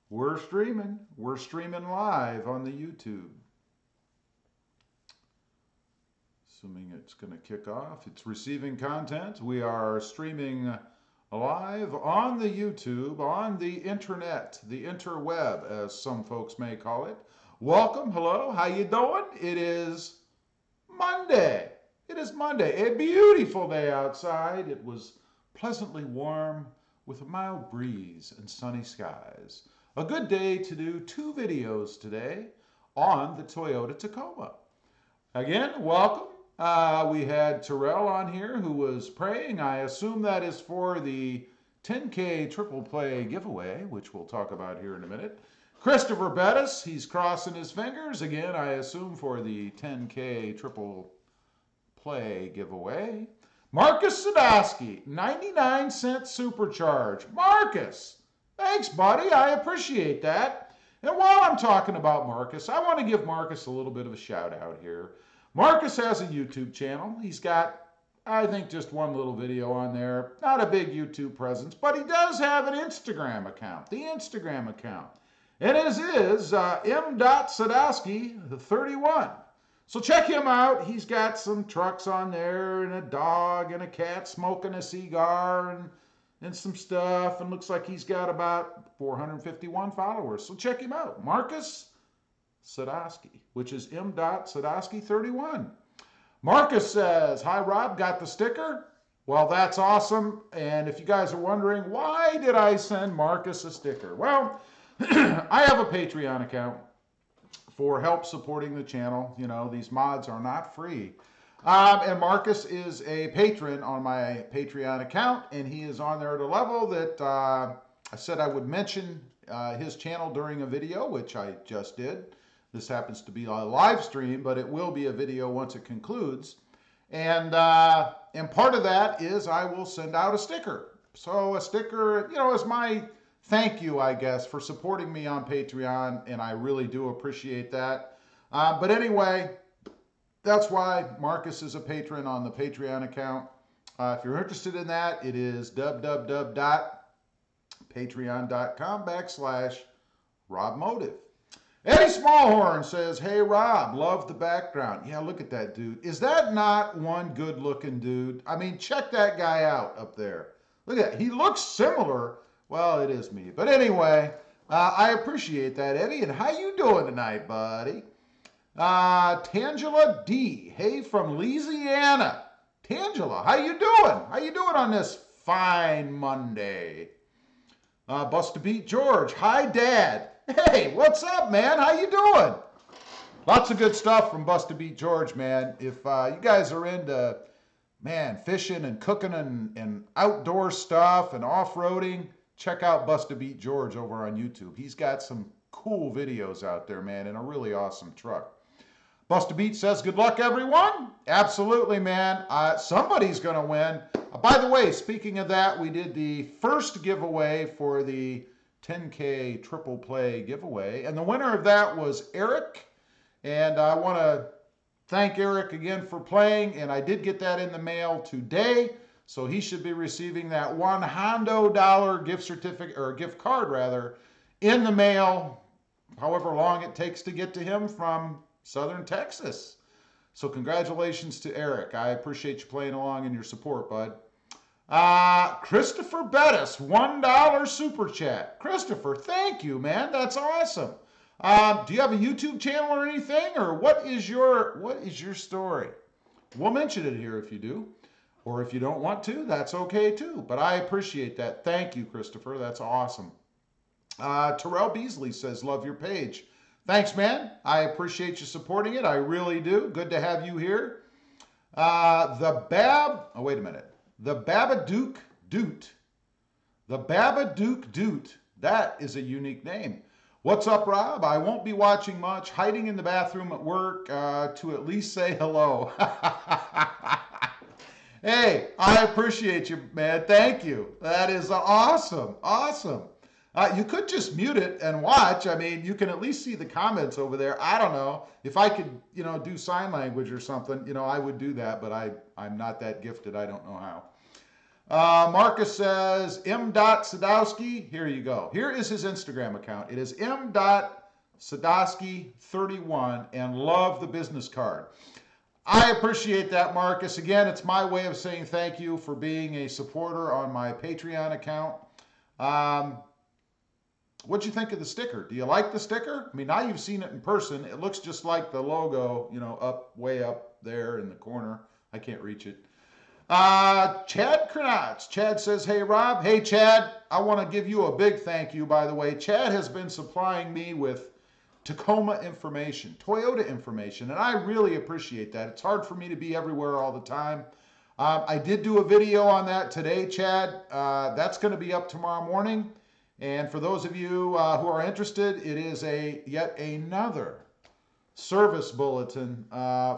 We're streaming. We're streaming live on the YouTube. Assuming it's going to kick off. It's receiving content. We are streaming live on the YouTube, on the internet, the interweb, as some folks may call it. Welcome. Hello. How you doing? It is Monday. It is Monday. A beautiful day outside. It was pleasantly warm with a mild breeze and sunny skies. A good day to do two videos today on the Toyota Tacoma. Again, welcome. We had Terrell on here who was praying. I assume that is for the 10K triple play giveaway, which we'll talk about here in a minute. Christopher Bettis, he's crossing his fingers. Again, I assume for the 10K triple play giveaway. Marcus Sadowski, 99-cent supercharge. Marcus, thanks, buddy. I appreciate that. And while I'm talking about Marcus, I want to give Marcus a little bit of a shout out here. Marcus has a YouTube channel. He's got, I think, just one little video on there. Not a big YouTube presence, but he does have an Instagram account, the Instagram account. And it is m.sadowski31. So check him out. He's got some trucks on there and a dog and a cat smoking a cigar and some stuff. And looks like he's got about 451 followers. So check him out. Marcus Sadowski, which is m.sadowski31. Marcus says, hi, Rob, got the sticker? Well, that's awesome. And if you guys are wondering, why did I send Marcus a sticker? Well, I have a Patreon account for help supporting the channel. You know, these mods are not free. And Marcus is a patron on my Patreon account, and he is on there at a level that I said I would mention his channel during a video, which I just did. This happens to be a live stream, but it will be a video once it concludes. And part of that is I will send out a sticker. So a sticker, you know, is my thank you, I guess, for supporting me on Patreon, and I really do appreciate that. But anyway, that's why Marcus is a patron on the Patreon account. If you're interested in that, it is www.patreon.com/RobMotive. Eddie Smallhorn says, hey, Rob, love the background. Yeah, look at that dude. Is that not one good-looking dude? I mean, check that guy out up there. Look at that. He looks similar. Well, it is me. But anyway, I appreciate that, Eddie. And how you doing tonight, buddy? Tangela D. Hey, from Louisiana. Tangela, how you doing? How you doing on this fine Monday? Busta Beat George. Hi, Dad. Hey, what's up, man? How you doing? Lots of good stuff from Busta Beat George, man. If you guys are into, man, fishing and cooking and outdoor stuff and off-roading, check out Busta Beat George over on YouTube. He's got some cool videos out there, man, in a really awesome truck. Busta Beat says, good luck, everyone. Absolutely, man. Somebody's going to win. By the way, speaking of that, we did the first giveaway for the 10K triple play giveaway, and the winner of that was Eric. And I want to thank Eric again for playing, and I did get that in the mail today. So he should be receiving that $100 gift certificate, or gift card rather, in the mail, however long it takes to get to him from Southern Texas. So congratulations to Eric. I appreciate you playing along and your support, bud. Christopher Bettis, $1 super chat. Christopher, thank you, man. That's awesome. Do you have a YouTube channel or anything, or what is your story? We'll mention it here if you do. Or if you don't want to, that's okay too. But I appreciate that. Thank you, Christopher. That's awesome. Terrell Beasley says, love your page. Thanks, man. I appreciate you supporting it. I really do. Good to have you here. Wait a minute. The Babadook Doot. The Babadook Doot. That is a unique name. What's up, Rob? I won't be watching much. Hiding in the bathroom at work to at least say hello. Hey, I appreciate you, man. Thank you. That is awesome. Awesome. You could just mute it and watch. I mean, you can at least see the comments over there. I don't know. If I could, do sign language or something, I would do that, but I'm not that gifted. I don't know how. Marcus says, M. Sadowski. Here you go. Here is his Instagram account. It is M. Sadowski31, and love the business card. I appreciate that, Marcus. Again, it's my way of saying thank you for being a supporter on my Patreon account. What'd you think of the sticker? Do you like the sticker? I mean, now you've seen it in person. It looks just like the logo, you know, way up there in the corner. I can't reach it. Chad Kranatz. Chad says, hey, Rob. Hey, Chad, I want to give you a big thank you, by the way. Chad has been supplying me with Tacoma information, Toyota information, and I really appreciate that. It's hard for me to be everywhere all the time. I did do a video on that today, Chad. That's going to be up tomorrow morning. And for those of you who are interested, it is yet another service bulletin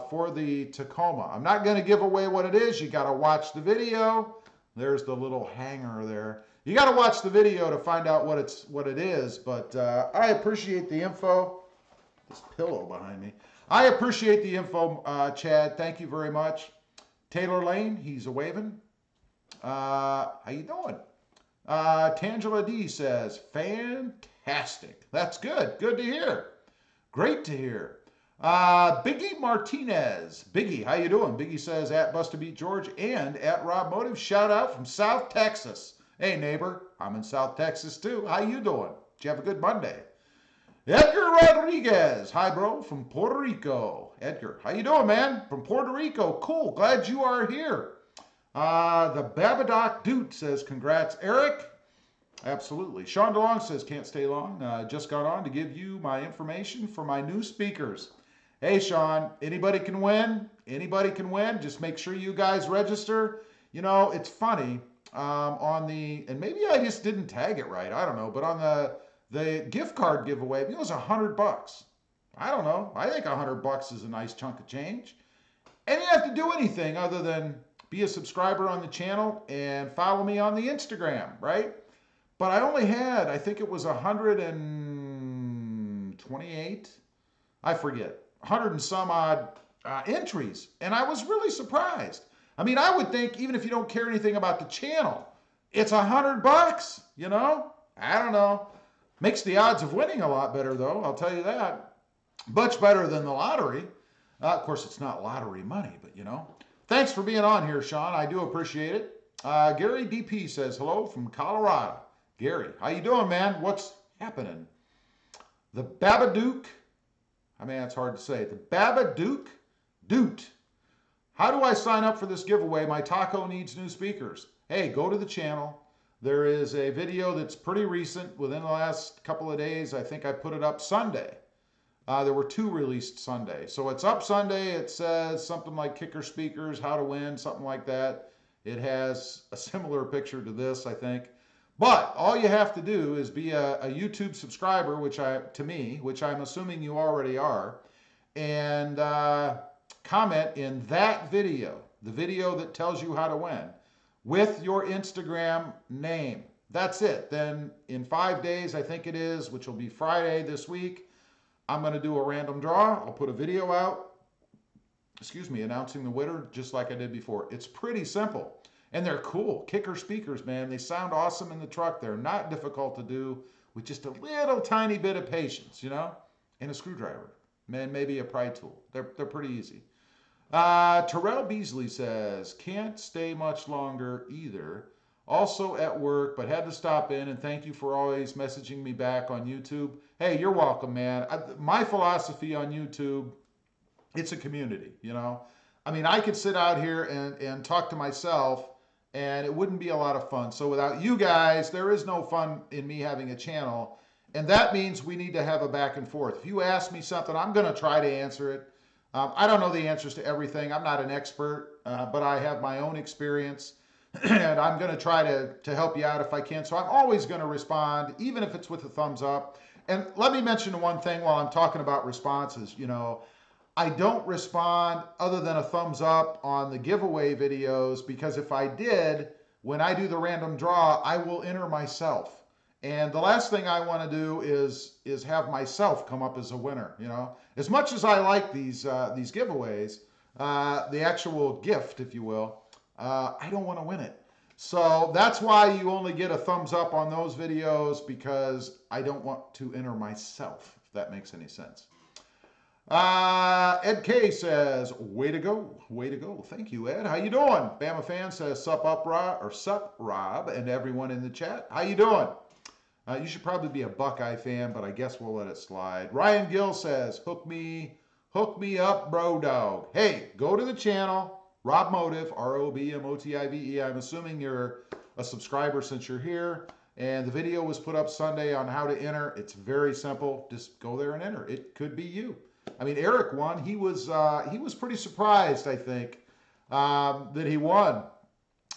for the Tacoma. I'm not going to give away what it is. You got to watch the video. There's the little hanger there. You got to watch the video to find out what it is. But I appreciate the info. This pillow behind me. I appreciate the info, Chad. Thank you very much. Taylor Lane, he's a waving. How you doing? Tangela D says, fantastic. That's good. Good to hear. Great to hear. Biggie Martinez. Biggie, how you doing? Biggie says, at Busta Beat George and at RobMotive. Shout out from South Texas. Hey, neighbor. I'm in South Texas, too. How you doing? Did you have a good Monday? Edgar Rodriguez. Hi, bro, from Puerto Rico. Edgar, how you doing, man? From Puerto Rico. Cool. Glad you are here. The Babadoc Dude says, congrats, Eric. Absolutely. Sean DeLong says, can't stay long. Just got on to give you my information for my new speakers. Hey, Sean, anybody can win. Anybody can win. Just make sure you guys register. You know, it's funny and maybe I just didn't tag it right. I don't know. But on the gift card giveaway, it was $100. I don't know. I think $100 is a nice chunk of change. And you have to do anything other than be a subscriber on the channel and follow me on the Instagram, right? But I only had, I think it was 128, I forget, 100 and some odd entries. And I was really surprised. I mean, I would think even if you don't care anything about the channel, it's $100, you know? I don't know. Makes the odds of winning a lot better, though, I'll tell you that. Much better than the lottery. Of course, it's not lottery money, but you know. Thanks for being on here, Sean. I do appreciate it. Gary DP says, hello from Colorado. Gary, how you doing, man? What's happening? The Babadook. I mean, it's hard to say. The Babadook Doot. How do I sign up for this giveaway? My taco needs new speakers. Hey, go to the channel. There is a video that's pretty recent, within the last couple of days. I think I put it up Sunday. There were 2 released Sunday. So it's up Sunday. It says something like kicker speakers, how to win, something like that. It has a similar picture to this, I think. But all you have to do is be a YouTube subscriber, which I'm assuming you already are, and comment in that video, the video that tells you how to win, with your Instagram name. That's it. Then in 5 days, I think it is, which will be Friday this week, I'm going to do a random draw. I'll put a video out, announcing the winner just like I did before. It's pretty simple. And they're cool. Kicker speakers, man. They sound awesome in the truck. They're not difficult to do with just a little tiny bit of patience, you know, and a screwdriver. Man, maybe a pry tool. They're pretty easy. Terrell Beasley says, can't stay much longer either. Also at work, but had to stop in, and thank you for always messaging me back on YouTube. Hey, you're welcome, man. My philosophy on YouTube, it's a community, you know. I mean, I could sit out here and talk to myself, and it wouldn't be a lot of fun. So without you guys, there is no fun in me having a channel. And that means we need to have a back and forth. If you ask me something, I'm going to try to answer it. I don't know the answers to everything. I'm not an expert, but I have my own experience. And I'm going to try to help you out if I can. So I'm always going to respond, even if it's with a thumbs up. And let me mention one thing while I'm talking about responses. You know, I don't respond other than a thumbs up on the giveaway videos, because if I did, when I do the random draw, I will enter myself. And the last thing I want to do is have myself come up as a winner. You know, as much as I like these giveaways, the actual gift, if you will, I don't want to win it. So that's why you only get a thumbs up on those videos, because I don't want to enter myself, if that makes any sense. Ed K says, way to go, way to go. Thank you, Ed. How you doing? Bama fan says, sup up, Rob, or sup, Rob, and everyone in the chat. How you doing? You should probably be a Buckeye fan, but I guess we'll let it slide. Ryan Gill says, hook me up, bro dog. Hey, go to the channel, RobMotive, RobMotive. I'm assuming you're a subscriber since you're here. And the video was put up Sunday on how to enter. It's very simple. Just go there and enter. It could be you. I mean, Eric won. He was pretty surprised, I think, that he won.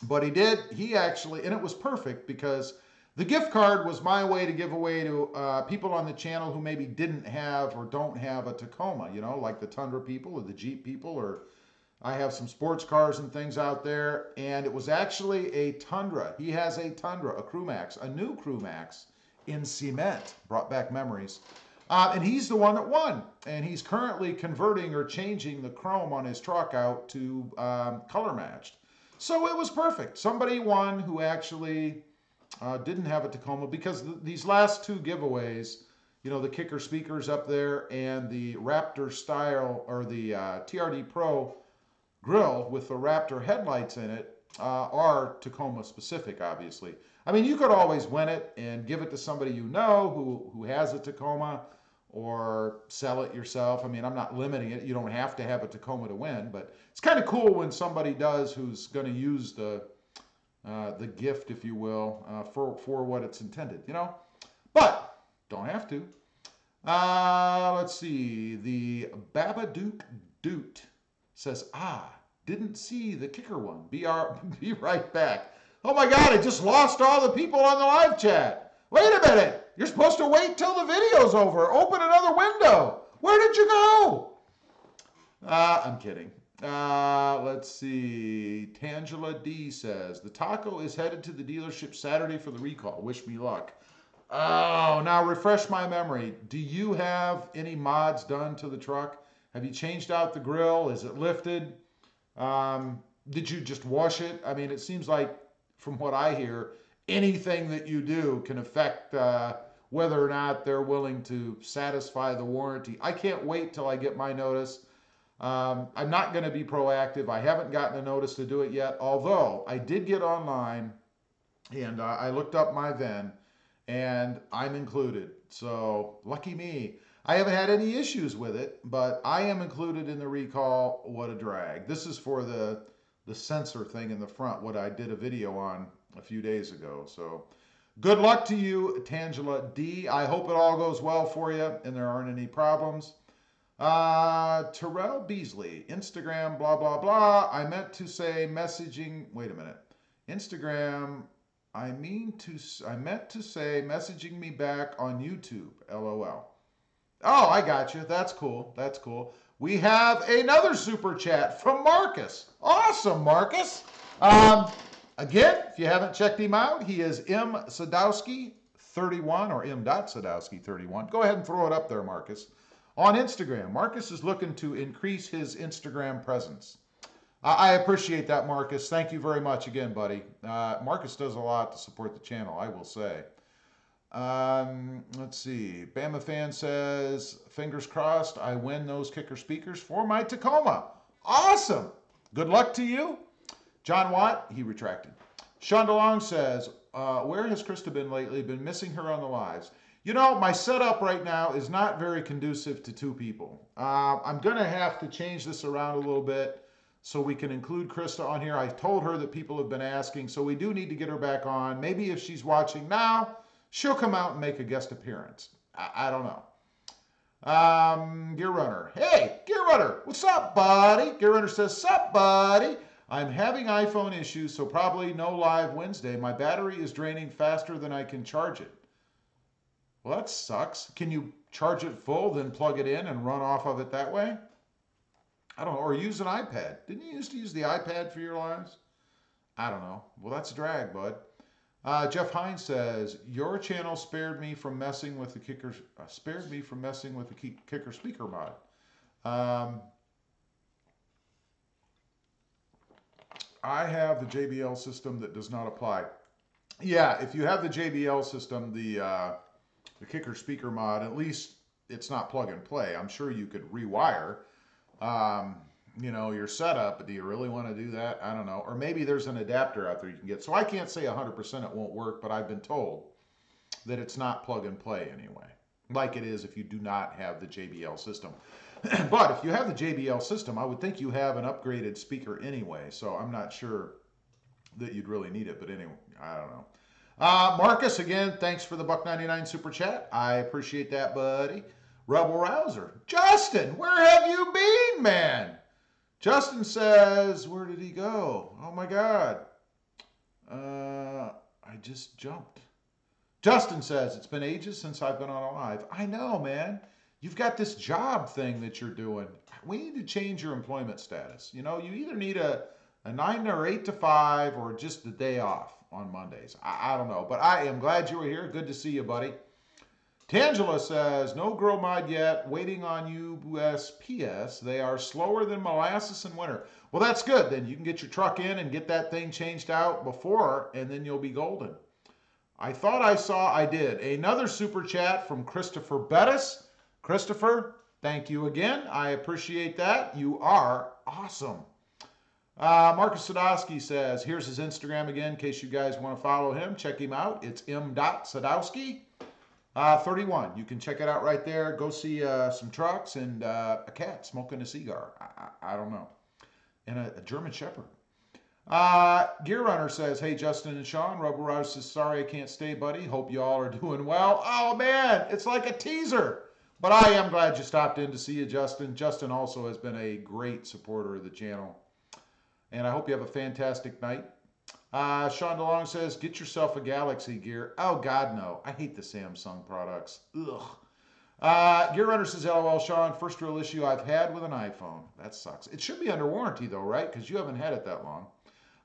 But he did. He actually, and it was perfect, because the gift card was my way to give away to people on the channel who maybe didn't have or don't have a Tacoma, you know, like the Tundra people or the Jeep people, or I have some sports cars and things out there. And it was actually a Tundra. He has a Tundra, a Crew Max, a new Crew Max in cement. Brought back memories. And he's the one that won. And he's currently converting or changing the chrome on his truck out to color matched. So it was perfect. Somebody won who actually didn't have a Tacoma, because these last two giveaways, you know, the kicker speakers up there and the Raptor style, or the TRD Pro grill with the Raptor headlights in it, are Tacoma specific, obviously. I mean, you could always win it and give it to somebody you know who has a Tacoma, or sell it yourself. I mean, I'm not limiting it. You don't have to have a Tacoma to win, but it's kind of cool when somebody does who's going to use the gift, if you will, for what it's intended, you know? But don't have to. Let's see. The Babadook Doot says, didn't see the kicker one. Be right back. Oh my God, I just lost all the people on the live chat. Wait a minute. You're supposed to wait till the video's over. Open another window. Where did you go? I'm kidding. Let's see. Tangela D says, the Taco is headed to the dealership Saturday for the recall. Wish me luck. Oh, now refresh my memory. Do you have any mods done to the truck? Have you changed out the grill? Is it lifted? Did you just wash it? I mean, it seems like, from what I hear, anything that you do can affect whether or not they're willing to satisfy the warranty. I can't wait till I get my notice. I'm not going to be proactive. I haven't gotten a notice to do it yet, although I did get online and I looked up my VIN, and I'm included. So lucky me. I haven't had any issues with it, but I am included in the recall. What a drag. This is for the sensor thing in the front, what I did a video on a few days ago. So good luck to you, Tangela D. I hope it all goes well for you and there aren't any problems. Terrell Beasley, Instagram, blah, blah, blah. I meant to say messaging. Wait a minute. Instagram, I meant to say messaging me back on YouTube, LOL. Oh, I got you. That's cool. That's cool. We have another super chat from Marcus. Awesome, Marcus. Again, if you haven't checked him out, he is M. Sadowski 31, or M. Sadowski 31. Go ahead and throw it up there, Marcus. On Instagram, Marcus is looking to increase his Instagram presence. I appreciate that, Marcus. Thank you very much again, buddy. Marcus does a lot to support the channel, I will say. Let's see. Bama fan says, fingers crossed, I win those kicker speakers for my Tacoma. Awesome. Good luck to you. John Watt, he retracted. Sean DeLong says, where has Krista been lately? Been missing her on the lives. You know, my setup right now is not very conducive to two people. I'm going to have to change this around a little bit so we can include Krista on here. I told her that people have been asking, so we do need to get her back on. Maybe if she's watching now, she'll come out and make a guest appearance. I don't know. Gear Runner. Hey, Gear Runner. What's up, buddy? Gear Runner says, sup, buddy? I'm having iPhone issues, so probably no live Wednesday. My battery is draining faster than I can charge it. Well, that sucks. Can you charge it full, then plug it in and run off of it that way? I don't know. Or use an iPad. Didn't you used to use the iPad for your lives? I don't know. Well, that's a drag, bud. Jeff Hines says, your channel spared me from messing with the kicker speaker mod. I have the JBL system that does not apply. Yeah, if you have the JBL system, the kicker speaker mod, at least it's not plug and play. I'm sure you could rewire, um, your setup. But do you really want to do that? I don't know. Or maybe there's an adapter out there you can get. So I can't say 100% it won't work, but I've been told that it's not plug and play anyway, like it is if you do not have the JBL system. But if you have the JBL system, I would think you have an upgraded speaker anyway. So I'm not sure that you'd really need it. But anyway, I don't know. Marcus, again, thanks for the $1.99 super chat. I appreciate that, buddy. Rebel Rouser. Justin, where have you been, man? Justin says, where did he go? Oh, my God. I just jumped. Justin says, it's been ages since I've been on a live. I know, man. You've got this job thing that you're doing. We need to change your employment status. You either need a 9 or 8 to 5 or just the day off on Mondays. I don't know, but I am glad you were here. Good to see you, buddy. Tangela says, no grow mod yet. Waiting on USPS. They are slower than molasses in winter. Well, that's good. Then you can get your truck in and get that thing changed out before, and then you'll be golden. I thought I did. Another super chat from Christopher Bettis. Christopher, thank you again. I appreciate that. You are awesome. Marcus Sadowski says, here's his Instagram again in case you guys want to follow him. Check him out. It's m.sadowski 31. You can check it out right there. Go see some trucks and a cat smoking a cigar. I don't know. And a German Shepherd. Gear Runner says, hey, Justin and Sean. Rubber Rouse says, sorry I can't stay, buddy. Hope you all are doing well. Oh, man, it's like a teaser. But I am glad you stopped in to see you, Justin. Justin also has been a great supporter of the channel. And I hope you have a fantastic night. Sean DeLong says, get yourself a Galaxy Gear. Oh, God, no. I hate the Samsung products. Ugh. Gear Runner says, LOL, Sean, first real issue I've had with an iPhone. That sucks. It should be under warranty, though, right? Because you haven't had it that long.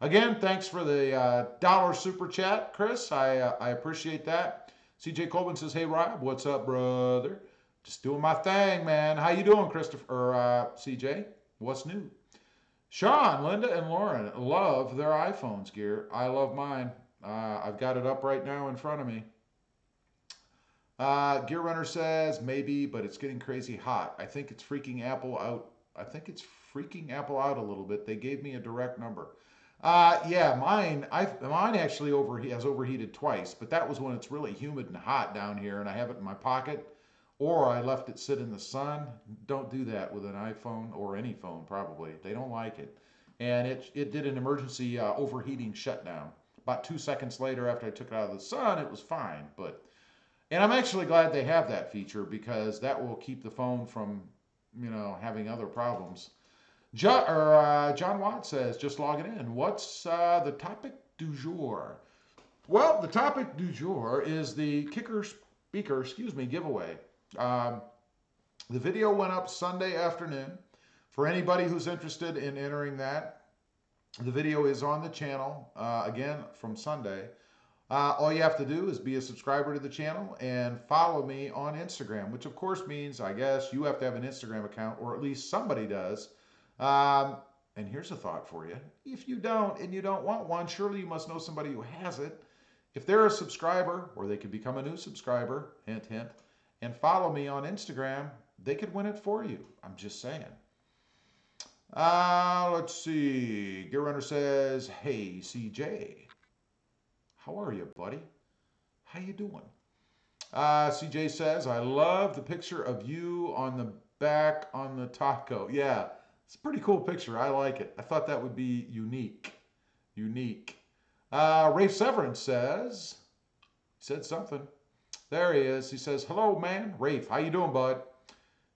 Again, thanks for the dollar super chat, Chris. I appreciate that. CJ Colvin says, hey, Rob, what's up, brother? Just doing my thing, man. How you doing, Christopher? Or CJ? What's new? Sean, Linda, and Lauren love their iPhones, Gear. I love mine. I've got it up right now in front of me. Gear Runner says, maybe, but it's getting crazy hot. I think it's freaking Apple out. A little bit. They gave me a direct number. Yeah, mine actually has overheated twice, but that was when it's really humid and hot down here, and I have it in my pocket. Or I left it sit in the sun. Don't do that with an iPhone or any phone, probably. They don't like it. And it did an emergency overheating shutdown. About 2 seconds later after I took it out of the sun, it was fine. And I'm actually glad they have that feature because that will keep the phone from, having other problems. John Watt says, just logging in. What's the topic du jour? Well, the topic du jour is the kicker speaker, giveaway. The video went up Sunday afternoon. For anybody who's interested in entering that, the video is on the channel, again, from Sunday. All you have to do is be a subscriber to the channel and follow me on Instagram, which of course means, I guess, you have to have an Instagram account, or at least somebody does. And here's a thought for you. If you don't, and you don't want one, surely you must know somebody who has it. If they're a subscriber, or they could become a new subscriber, hint, hint, and follow me on Instagram, they could win it for you. I'm just saying. Let's see. Gear Runner says, hey, CJ. How are you, buddy? How you doing? CJ says, I love the picture of you on the back on the taco. Yeah, it's a pretty cool picture. I like it. I thought that would be unique. Rafe Severance says, said something. There he is. He says, hello, man. Rafe, how you doing, bud?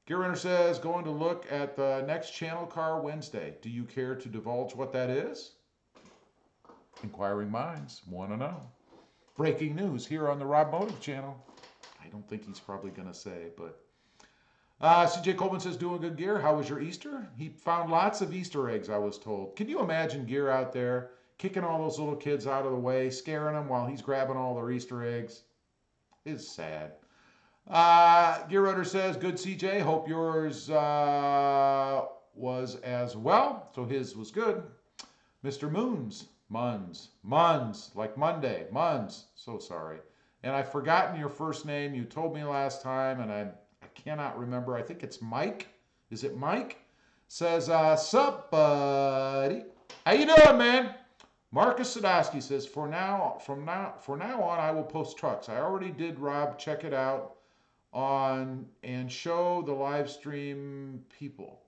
Gear Runner says, going to look at the next channel car Wednesday. Do you care to divulge what that is? Inquiring minds want to know. Breaking news here on the RobMotive channel. I don't think he's probably going to say, but... CJ Coleman says, doing good, Gear. How was your Easter? He found lots of Easter eggs, I was told. Can you imagine Gear out there kicking all those little kids out of the way, scaring them while he's grabbing all their Easter eggs? It's sad. Gear Runner says, good, CJ. Hope yours was as well. So his was good. Mr. Muns, like Monday, Muns. So sorry. And I've forgotten your first name. You told me last time, and I cannot remember. I think it's Mike. Is it Mike? Says, sup, buddy? How you doing, man? Marcus Sadowski says, for now on, I will post trucks. I already did, Rob. Check it out on and show the live stream people.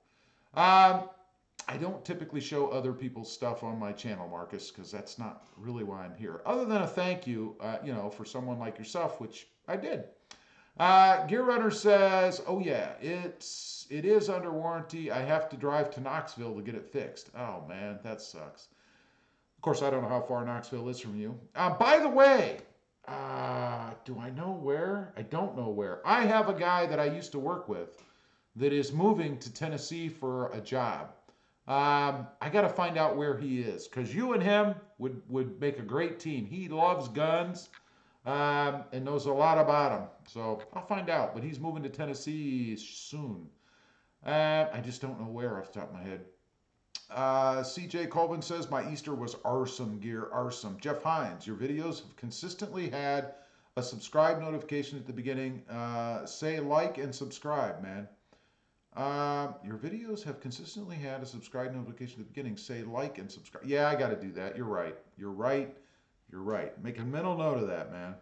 I don't typically show other people's stuff on my channel, Marcus, because that's not really why I'm here. Other than a thank you, for someone like yourself, which I did. Gear Runner says, "Oh yeah, it is under warranty. I have to drive to Knoxville to get it fixed." Oh man, that sucks. Of course, I don't know how far Knoxville is from you. By the way, do I know where? I don't know where. I have a guy that I used to work with that is moving to Tennessee for a job. I got to find out where he is, because you and him would make a great team. He loves guns and knows a lot about them. So I'll find out. But he's moving to Tennessee soon. I just don't know where off the top of my head. CJ Colvin says, my Easter was awesome, Gear, awesome. Jeff Hines, your videos have consistently had a subscribe notification at the beginning. Say like and subscribe, man. Your videos have consistently had a subscribe notification at the beginning. Say like and subscribe. Yeah, I got to do that. You're right. You're right. You're right. Make a mental note of that, man.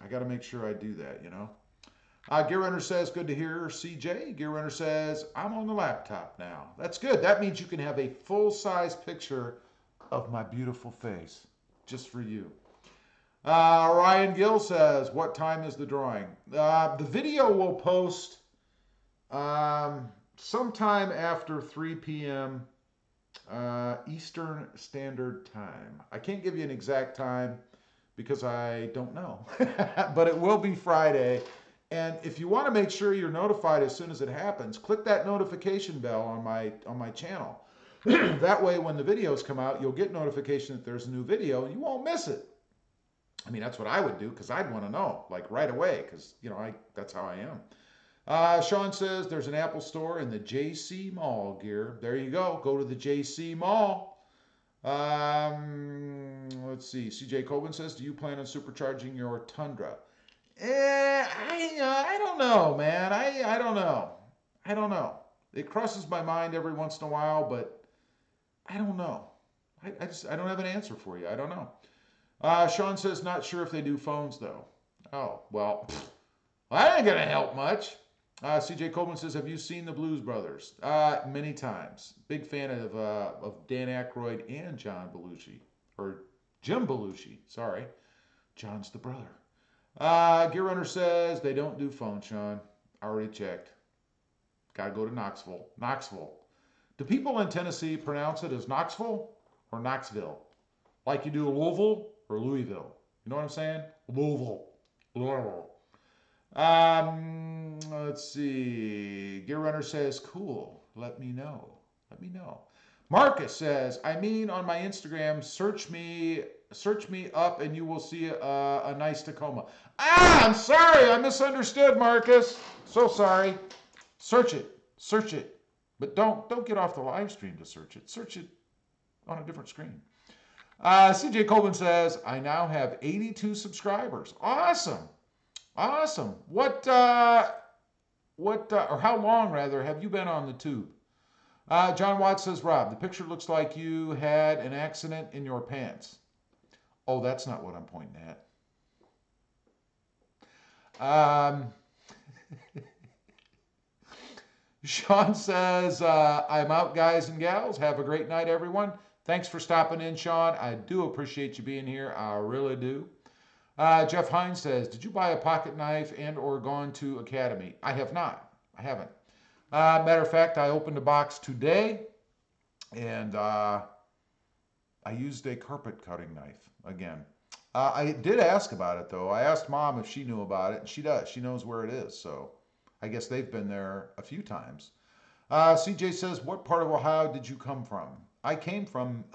I got to make sure I do that, you know. Gear Runner says, good to hear, CJ. Gear Runner says, I'm on the laptop now. That's good. That means you can have a full-size picture of my beautiful face just for you. Ryan Gill says, what time is the drawing? The video will post sometime after 3 p.m. Eastern Standard Time. I can't give you an exact time because I don't know, but it will be Friday. And if you want to make sure you're notified as soon as it happens, click that notification bell on my channel. That way, when the videos come out, you'll get notification that there's a new video and you won't miss it. I mean, that's what I would do because I'd want to know, like right away, because, that's how I am. Sean says there's an Apple store in the JC Mall, Gear. There you go. Go to the JC Mall. Let's see. CJ Colvin says, do you plan on supercharging your Tundra? I don't know, man. I don't know. I don't know. It crosses my mind every once in a while, but I don't know. I don't have an answer for you. I don't know. Sean says, not sure if they do phones, though. Oh, well, that ain't going to help much. CJ Coleman says, have you seen the Blues Brothers? Many times. Big fan of Dan Aykroyd and John Belushi. Or Jim Belushi, sorry. John's the brother. Gear Runner says, they don't do phones, Sean. I already checked. Got to go to Knoxville. Knoxville. Do people in Tennessee pronounce it as Knoxville or Knoxville? Like you do Louisville or Louisville? You know what I'm saying? Louisville. Louisville. Let's see. Gear Runner says, cool. Let me know. Let me know. Marcus says, I mean, on my Instagram, search me up and you will see a nice Tacoma. I'm sorry. I misunderstood, Marcus. So sorry. Search it. But don't get off the live stream to search it. Search it on a different screen. CJ Colvin says, I now have 82 subscribers. Awesome. What or how long rather have you been on the tube? John Watts says, Rob, the picture looks like you had an accident in your pants. Oh, that's not what I'm pointing at. Sean says, I'm out, guys and gals. Have a great night, everyone. Thanks for stopping in, Sean. I do appreciate you being here. I really do. Jeff Hines says, did you buy a pocket knife and or gone to Academy? I have not. I haven't. Matter of fact, I opened a box today, and I used a carpet cutting knife again. I did ask about it, though. I asked Mom if she knew about it, and she does. She knows where it is, so I guess they've been there a few times. CJ says, what part of Ohio did you come from? I came from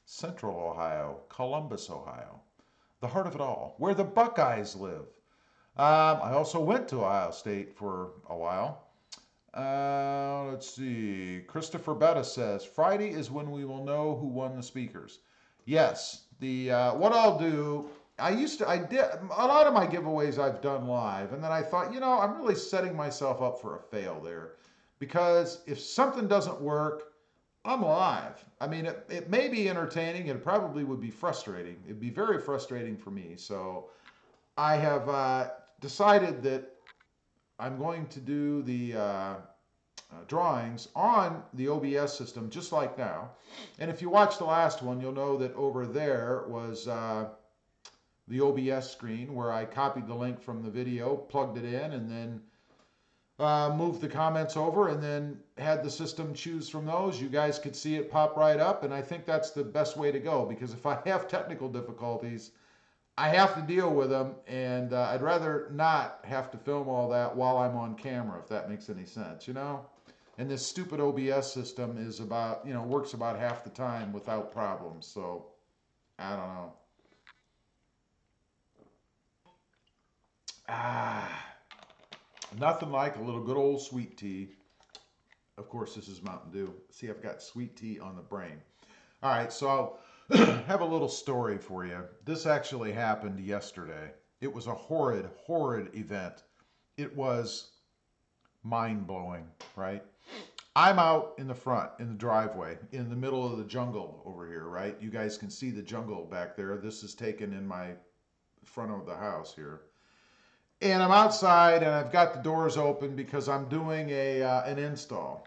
Central Ohio, Columbus, Ohio, the heart of it all, where the Buckeyes live. I also went to Ohio State for a while. Let's see. Christopher Betta says Friday is when we will know who won the speakers. Yes. The what I'll do. I did a lot of my giveaways I've done live, and then I thought, I'm really setting myself up for a fail there, because if something doesn't work, I'm live. I mean, it may be entertaining. It probably would be frustrating. It'd be very frustrating for me. So I have decided that I'm going to do the drawings on the OBS system just like now. And if you watch the last one, you'll know that over there was the OBS screen where I copied the link from the video, plugged it in, and then moved the comments over, and then had the system choose from those. You guys could see it pop right up, and I think that's the best way to go, because if I have technical difficulties, I have to deal with them, and I'd rather not have to film all that while I'm on camera, if that makes any sense, And this stupid OBS system is about, works about half the time without problems, so I don't know. Nothing like a little good old sweet tea. Of course, this is Mountain Dew. See, I've got sweet tea on the brain. All right, so I'll have a little story for you. This actually happened yesterday. It was a horrid, horrid event. It was mind-blowing, right? I'm out in the front, in the driveway, in the middle of the jungle over here, right? You guys can see the jungle back there. This is taken in my front of the house here. And I'm outside, and I've got the doors open because I'm doing an install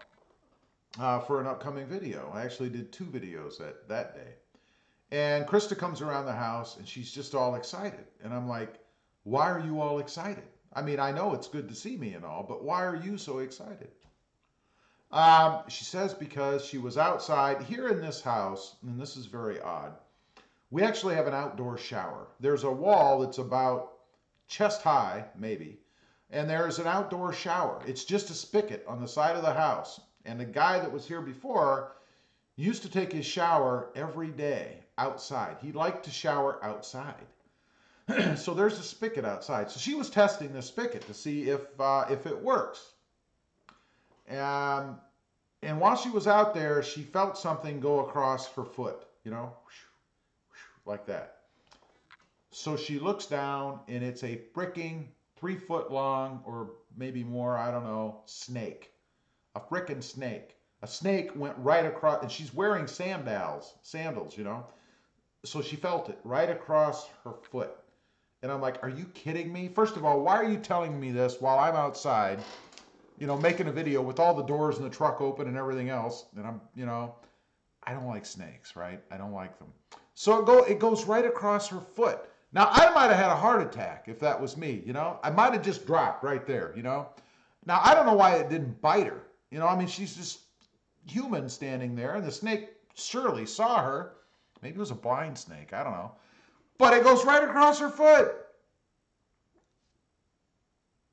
for an upcoming video. I actually did 2 videos that day. And Krista comes around the house, and she's just all excited. And I'm like, why are you all excited? I mean, I know it's good to see me and all, but why are you so excited? She says because she was outside here in this house, and this is very odd. We actually have an outdoor shower. There's a wall that's about chest high, maybe, and there's an outdoor shower. It's just a spigot on the side of the house. And the guy that was here before used to take his shower every day outside. He liked to shower outside. So there's a spigot outside. So she was testing the spigot to see if it works. And while she was out there, she felt something go across her foot, like that. So she looks down, and it's a freaking 3-foot long, or maybe more, I don't know, snake. A frickin' snake. A snake went right across, and she's wearing sandals, So she felt it right across her foot. And I'm like, are you kidding me? First of all, why are you telling me this while I'm outside, making a video with all the doors in the truck open and everything else? And I'm, I don't like snakes, right? I don't like them. So it goes right across her foot. Now, I might have had a heart attack if that was me, I might have just dropped right there, Now, I don't know why it didn't bite her. I mean, she's just human standing there, and the snake surely saw her. Maybe it was a blind snake, I don't know. But it goes right across her foot.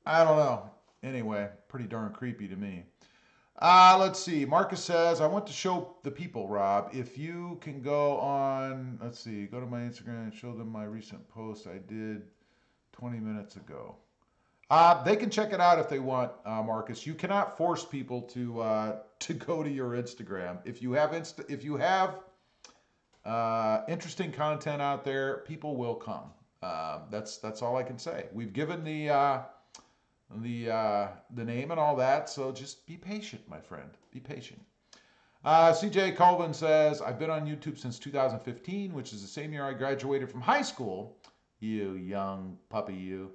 I don't know. Anyway, pretty darn creepy to me. Let's see. Marcus says, I want to show the people, Rob. If you can go on, let's see, go to my Instagram and show them my recent post I did 20 minutes ago. They can check it out if they want, Marcus. You cannot force people to go to your Instagram. If you have interesting content out there, people will come. That's all I can say. We've given the name and all that, so just be patient, my friend. Be patient. CJ Colvin says, I've been on YouTube since 2015, which is the same year I graduated from high school. You young puppy, you.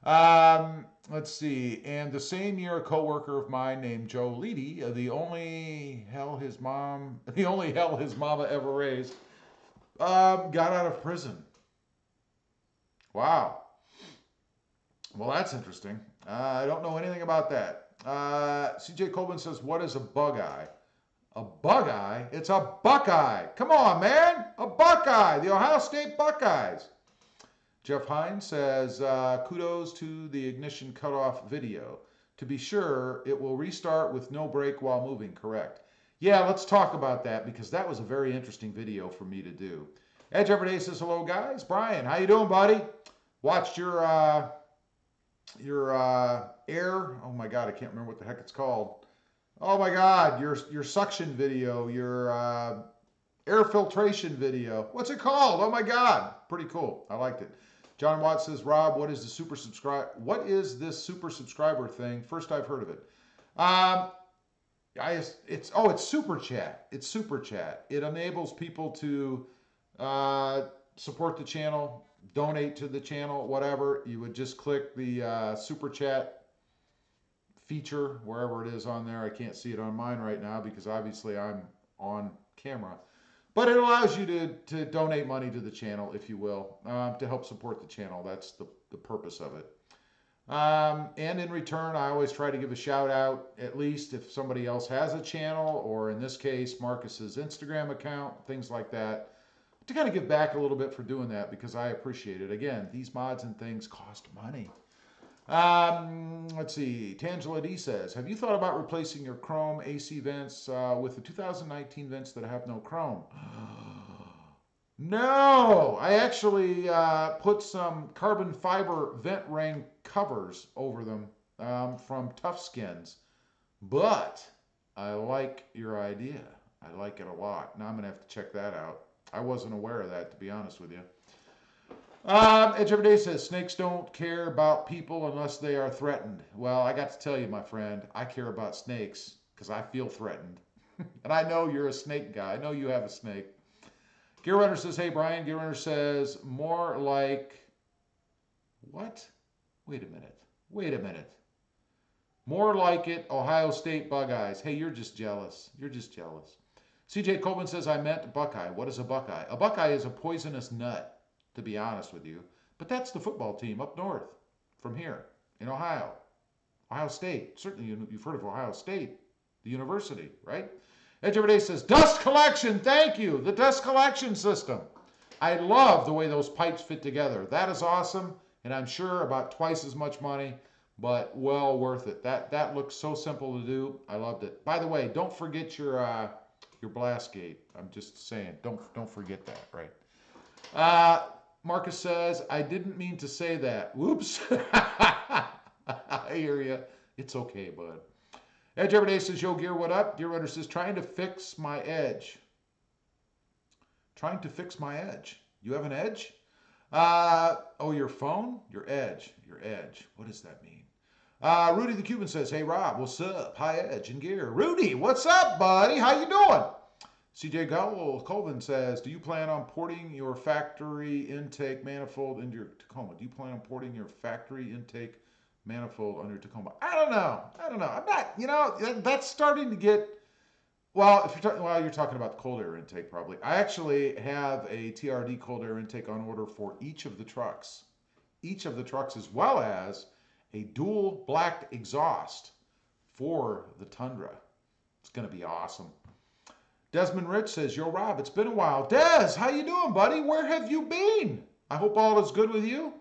Let's see. And the same year, a coworker of mine named Joe Leedy, the only hell his mama ever raised, got out of prison. Wow. Well, that's interesting. I don't know anything about that. CJ Colvin says, what is a bug eye? A bug eye? It's a Buckeye. Come on, man. A Buckeye. The Ohio State Buckeyes. Jeff Hines says, kudos to the ignition cutoff video. To be sure, it will restart with no brake while moving, correct? Yeah, let's talk about that, because that was a very interesting video for me to do. Edge Everyday says, hello, guys. Brian, how you doing, buddy? Watched your your air. Oh my God, I can't remember what the heck it's called. Oh my God, your suction video, your air filtration video. What's it called? Oh my God, pretty cool. I liked it. John Watt says, Rob, what is the super subscribe? What is this super subscriber thing? First I've heard of it. It's super chat. It's super chat. It enables people to support the channel, donate to the channel, whatever. You would just click the super chat feature wherever it is on there. I can't see it on mine right now because obviously I'm on camera. But it allows you to donate money to the channel, if you will, to help support the channel. That's the purpose of it. And in return, I always try to give a shout out, at least if somebody else has a channel, or in this case, Marcus's Instagram account, things like that, to kind of give back a little bit for doing that because I appreciate it. Again, these mods and things cost money. Let's see. Tangela D says, have you thought about replacing your chrome AC vents with the 2019 vents that have no chrome? No, I actually put some carbon fiber vent ring covers over them from Tough Skins, but I like your idea. I like it a lot. Now I'm gonna have to check that out. I wasn't aware of that, to be honest with you. Edge Every Day says, snakes don't care about people unless they are threatened. Well, I got to tell you, my friend, I care about snakes because I feel threatened. And I know you're a snake guy. I know you have a snake. Gear Runner says, hey, Brian. Gear Runner says, more like, what? Wait a minute. Wait a minute. More like it, Ohio State Buckeyes. Hey, you're just jealous. You're just jealous. CJ Coleman says, I meant Buckeye. What is a Buckeye? A Buckeye is a poisonous nut, to be honest with you. But that's the football team up north from here in Ohio. Ohio State. Certainly you've heard of Ohio State, the university, right? Edge Every Day says, dust collection, thank you. The dust collection system. I love the way those pipes fit together. That is awesome, and I'm sure about twice as much money, but well worth it. That looks so simple to do. I loved it. By the way, don't forget your blast gate. I'm just saying, don't forget that, right? Marcus says, I didn't mean to say that. Whoops. I hear you. It's okay, bud. Edge Every Day says, yo, Gear, what up? Gear Runner says, trying to fix my edge. Trying to fix my edge. You have an edge? Oh, your phone? Your edge. Your edge. What does that mean? Rudy the Cuban says, hey, Rob, what's up? Hi, Edge and Gear. Rudy, what's up, buddy? How you doing? CJ Colvin says, do you plan on porting your factory intake manifold into your Tacoma? Do you plan on porting your factory intake manifold under Tacoma? I don't know. I'm not, that's starting to get, well, if you're talking about the cold air intake, probably. I actually have a TRD cold air intake on order for each of the trucks. Each of the trucks, as well as a dual black exhaust for the Tundra. It's going to be awesome. Desmond Rich says, yo, Rob, it's been a while. Des, how you doing, buddy? Where have you been? I hope all is good with you.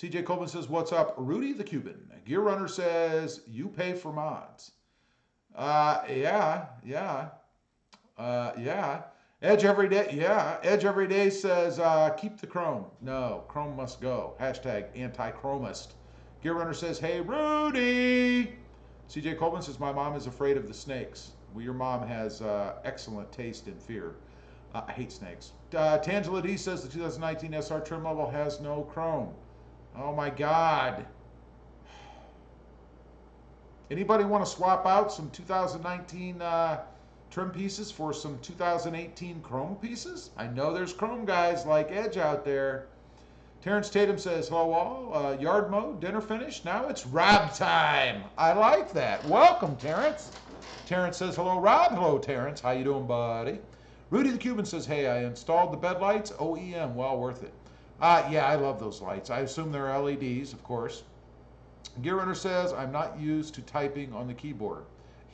CJ Coleman says, what's up? Rudy the Cuban. Gear Runner says, you pay for mods. Yeah. Edge Every Day, yeah. Edge Every Day says, keep the chrome. No, chrome must go. Hashtag anti-chromist. Gear Runner says, hey, Rudy. CJ Coleman says, my mom is afraid of the snakes. Well, your mom has excellent taste and fear. I hate snakes. Tangela D says, the 2019 SR trim level has no chrome. Oh, my God. Anybody want to swap out some 2019 trim pieces for some 2018 chrome pieces? I know there's chrome guys like Edge out there. Terrence Tatum says, hello all, yard mode, dinner finished. Now it's Rob time. I like that. Welcome, Terrence. Terrence says, hello, Rob. Hello, Terrence. How you doing, buddy? Rudy the Cuban says, hey, I installed the bed lights. OEM, well worth it. Yeah, I love those lights. I assume they're LEDs, of course. Gear Runner says, I'm not used to typing on the keyboard.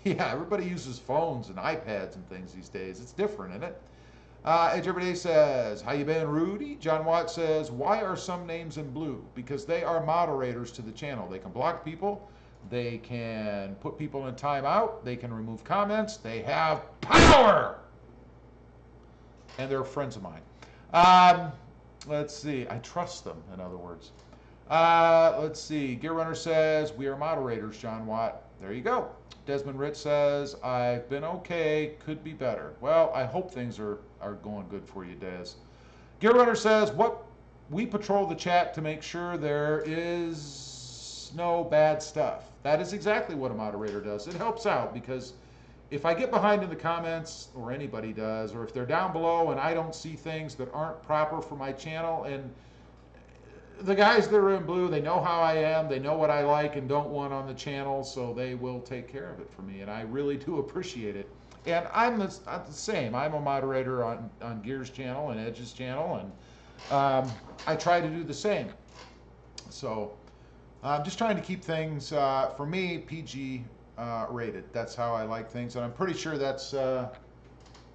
Yeah, everybody uses phones and iPads and things these days. It's different, isn't it? Edge Every Day says, how you been, Rudy? John Watt says, why are some names in blue? Because they are moderators to the channel. They can block people. They can put people in timeout. They can remove comments. They have power! And they're friends of mine. Let's see. I trust them, in other words. Let's see. Gear Runner says, we are moderators, John Watt. There you go. Desmond Rich says, I've been okay, could be better. Well, I hope things are going good for you, Des. Gear Runner says, what we patrol the chat to make sure there is no bad stuff. That is exactly what a moderator does. It helps out because if I get behind in the comments, or anybody does, or if they're down below and I don't see things that aren't proper for my channel, and the guys that are in blue, they know how I am, they know what I like and don't want on the channel, so they will take care of it for me, and I really do appreciate it. And I'm the same. I'm a moderator on Gear's channel and Edge's channel, and I try to do the same. So I'm just trying to keep things, for me, PG rated. That's how I like things, and I'm pretty sure that's the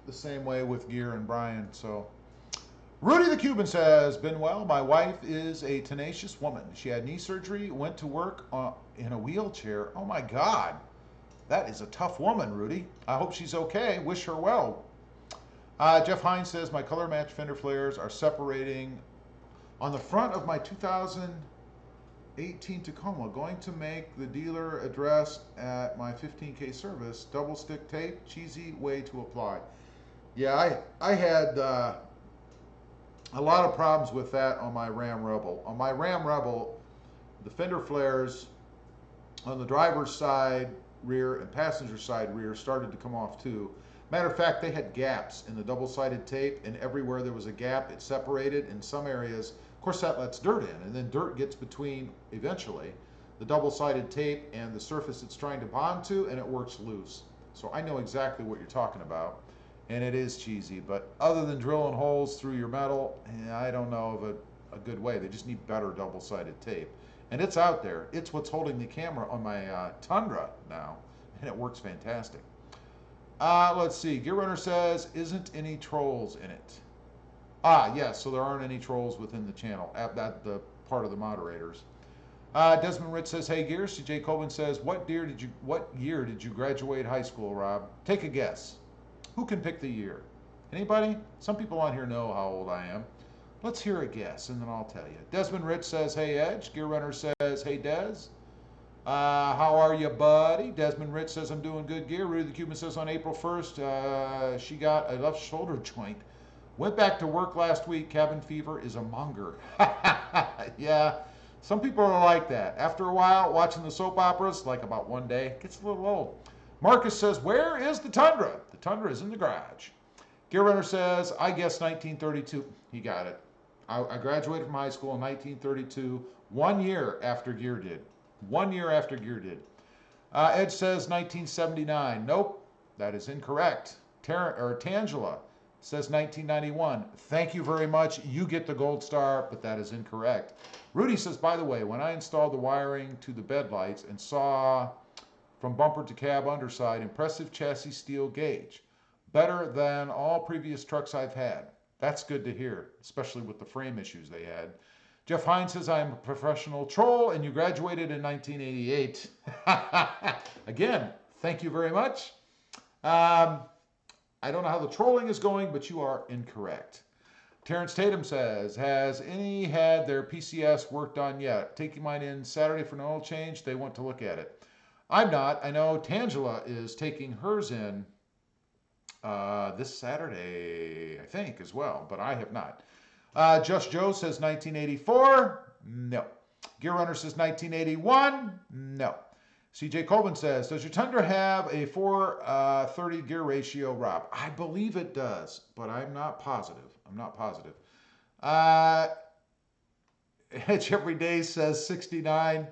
same way with Gear and Brian. So Rudy the Cuban says, been well. My wife is a tenacious woman. She had knee surgery, went to work in a wheelchair. Oh my God, that is a tough woman, Rudy. I hope she's okay. Wish her well. Jeff Hines says, my color match fender flares are separating on the front of my 2018 Tacoma. Going to make the dealer address at my 15K service. Double stick tape, cheesy way to apply. Yeah, I had a lot of problems with that on my Ram Rebel. On my Ram Rebel, the fender flares on the driver's side rear and passenger side rear started to come off too. Matter of fact, they had gaps in the double-sided tape, and everywhere there was a gap, it separated. In some areas, of course, that lets dirt in, and then dirt gets between, eventually, the double-sided tape and the surface it's trying to bond to, and it works loose. So I know exactly what you're talking about, and it is cheesy. But other than drilling holes through your metal, I don't know of a good way. They just need better double-sided tape. And it's out there. It's what's holding the camera on my Tundra now, and it works fantastic. Let's see. Gear Runner says, isn't any trolls in it? Yes, so there aren't any trolls within the channel, at the part of the moderators. Desmond Rich says, hey Gear. CJ Colvin says, what year did you graduate high school, Rob? Take a guess. Who can pick the year? Anybody? Some people on here know how old I am. Let's hear a guess, and then I'll tell you. Desmond Rich says, hey Edge. Gear Runner says, hey Des. How are you, buddy? Desmond Rich says, I'm doing good, Gear. Rudy the Cuban says, on April 1st, she got a left shoulder joint. Went back to work last week. Cabin fever is a monger. Yeah, some people are like that. After a while, watching the soap operas, like about one day, it gets a little old. Marcus says, where is the Tundra? The Tundra is in the garage. Gear Runner says, I guess 1932. He got it. I graduated from high school in 1932, 1 year after Gear did. 1 year after Gear did. Ed says 1979. Nope, that is incorrect. Tangela says 1991. Thank you very much. You get the gold star, but that is incorrect. Rudy says, by the way, when I installed the wiring to the bed lights and saw from bumper to cab underside, impressive chassis steel gauge. Better than all previous trucks I've had. That's good to hear, especially with the frame issues they had. Jeff Hines says, I am a professional troll, and you graduated in 1988. Again, thank you very much. I don't know how the trolling is going, but you are incorrect. Terrence Tatum says, has any had their PCS worked on yet? Taking mine in Saturday for an oil change. They want to look at it. I'm not. I know Tangela is taking hers in this Saturday, I think, as well, but I have not. Just Joe says 1984. No. Gear Runner says 1981. No. CJ Colvin says, does your Tundra have a 430 gear ratio, Rob? I believe it does, but I'm not positive. I'm not positive. Edge Every Day says 69. I'm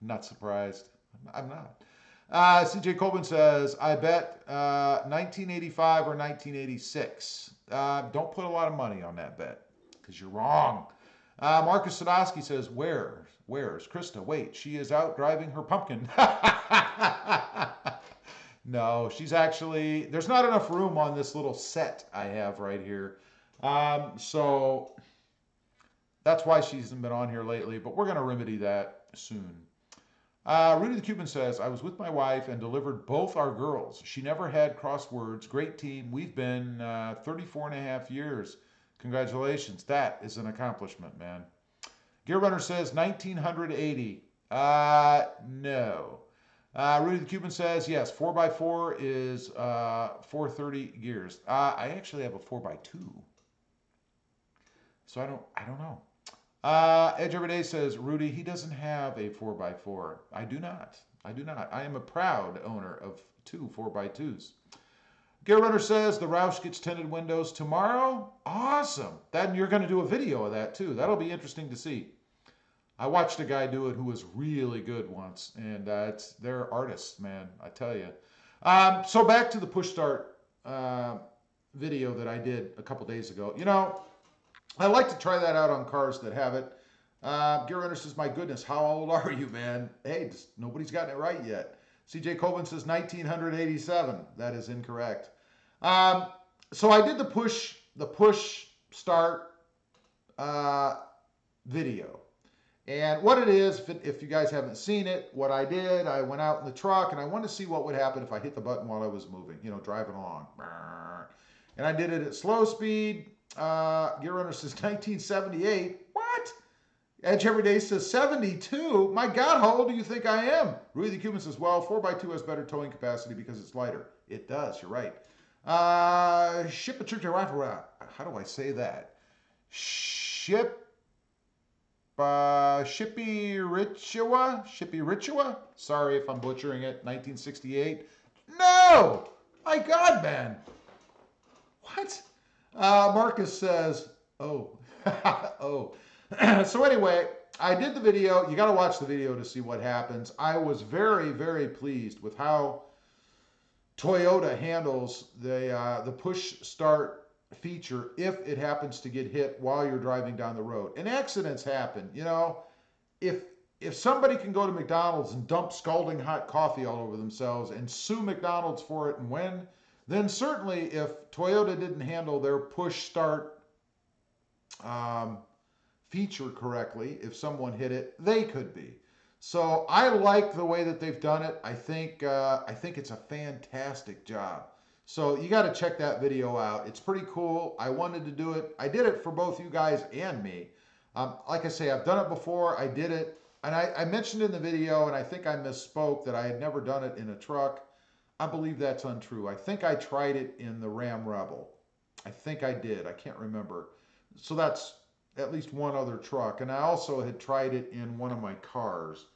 not surprised. I'm not. CJ Colvin says, I bet 1985 or 1986. Don't put a lot of money on that bet, because you're wrong. Marcus Sadowski says, where's Krista? Wait, she is out driving her pumpkin. No, she's actually, there's not enough room on this little set I have right here. So that's why she hasn't been on here lately, but we're going to remedy that soon. Rudy the Cuban says, I was with my wife and delivered both our girls. She never had crosswords. Great team. We've been 34 and a half years. Congratulations. That is an accomplishment, man. Gear Runner says 1980. No. Rudy the Cuban says yes. 4x4 is 430 gears. I actually have a 4x2, so I don't know. Edge Everyday says Rudy, he doesn't have a 4x4. I do not. I do not. I am a proud owner of two 4x2s. Gear Runner says the Roush gets tinted windows tomorrow. Awesome. Then you're going to do a video of that too. That'll be interesting to see. I watched a guy do it who was really good once, and they're artists, man, I tell you. So back to the push start video that I did a couple days ago. You know, I like to try that out on cars that have it. Gear Runner says, my goodness, how old are you, man? Hey, nobody's gotten it right yet. CJ Colvin says 1987. That is incorrect. So I did the push start video. And what it is, if you guys haven't seen it, what I did, I went out in the truck and I wanted to see what would happen if I hit the button while I was moving, you know, driving along. And I did it at slow speed. Gear Runner says 1978. What? Edge Everyday says 72. My God, how old do you think I am? Rudy the Cuban says, well, 4x2 has better towing capacity because it's lighter. It does, you're right. How do I say that? Shippy Richua? Sorry if I'm butchering it. 1968. No! My God, man. What? Marcus says, oh. Oh. So anyway, I did the video. You got to watch the video to see what happens. I was very, very pleased with how Toyota handles the push start feature if it happens to get hit while you're driving down the road. And accidents happen. You know, if somebody can go to McDonald's and dump scalding hot coffee all over themselves and sue McDonald's for it and win, then certainly if Toyota didn't handle their push start feature correctly, if someone hit it, they could be. So I like the way that they've done it. I think it's a fantastic job. So you got to check that video out. It's pretty cool. I wanted to do it. I did it for both you guys and me. Like I say, I've done it before. I did it. And I mentioned in the video, and I think I misspoke, that I had never done it in a truck. I believe that's untrue. I think I tried it in the Ram Rebel. I think I did. I can't remember. So that's at least one other truck. And I also had tried it in one of my cars.